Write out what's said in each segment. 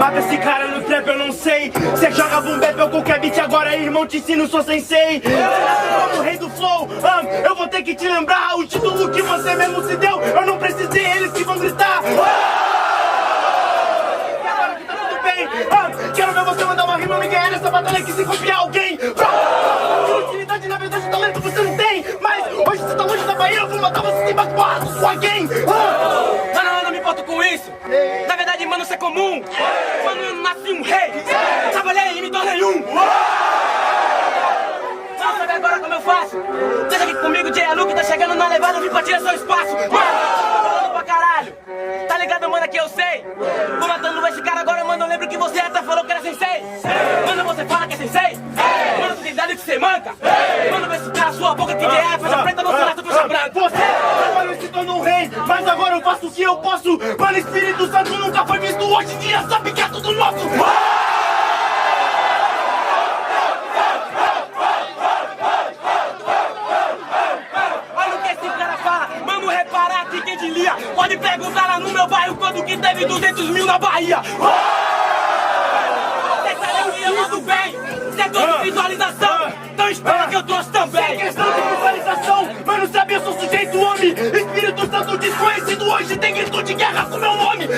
Mata esse cara no trap, eu não sei. Cê joga boom bap ou qualquer beat, agora irmão te ensino, sou sensei. Cê nasceu como rei do flow, eu vou ter que te lembrar o título que você mesmo se deu. Eu não precisei, eles que vão gritar. E agora que tá tudo bem, quero ver você mandar uma rima e ganhar nessa batalha que se copiar alguém. Utilidade, na verdade, talento você não tem. Mas hoje você tá longe da Bahia, eu vou matar você sem porra com sua gang. Mano, eu não me importo com isso. Na verdade, mano, isso é comum. Mano, eu nasci um rei. Trabalhei e me tornei um. Não sabe agora como eu faço? Deixa aqui comigo, J. Luke tá chegando na levada, vim pra tirar seu espaço. Mano, tô falando pra caralho. Tá ligado, mano, que eu sei. Vou matando esse cara agora, mano, eu lembro que você até falou que era sensei. Mano, você fala que é sensei. Mano, tu tem dado que você manca. Mano, vê se cala sua boca que é faixa preta, não fala, tu faixa branca. Você trabalhou e se tornou um rei, mas agora eu faço o que eu posso. Mano, Espírito Santo nunca foi visto, hoje em dia sabe que é tudo nosso. Olha o que esse cara fala, mano, repara aqui quem diria. Pode perguntar lá no meu bairro quando que teve 200 mil na Bahia. Cê sabe que eu mando bem, cê trouxe visualização, então espera que eu trouxe também. Sem questão de visualização, mano, sabe, eu sou sujeito homem. Espírito Santo desconhecido, hoje tem grito de guerra com meu nome.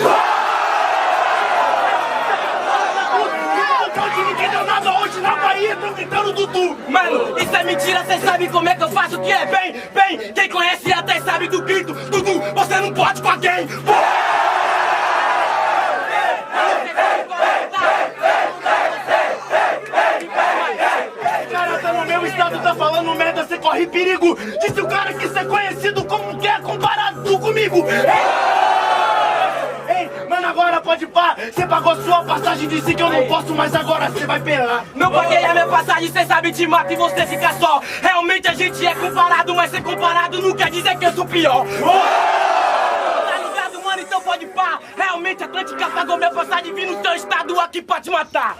Ninguém deu nada hoje na Bahia, tão gritando Dudu. Mano, isso é mentira, cê sabe como é que eu faço, que é bem. Quem conhece até sabe do grito, Dudu, você não pode com alguém. Cara, tá no meu estado, tá falando merda, cê corre perigo. Disse o cara que cê é conhecido como que é comparado comigo. Ei, mano, agora pode pá. Cê pagou sua passagem, disse que eu não posso, mas agora cê vai pelar. Não paguei a minha passagem, cê sabe te mata e você fica só. Realmente a gente é comparado, mas ser comparado não quer dizer que eu sou pior. Tá ligado, mano? Então pode pá. Realmente a Atlântica pagou minha passagem, vim no teu estado aqui pra te matar.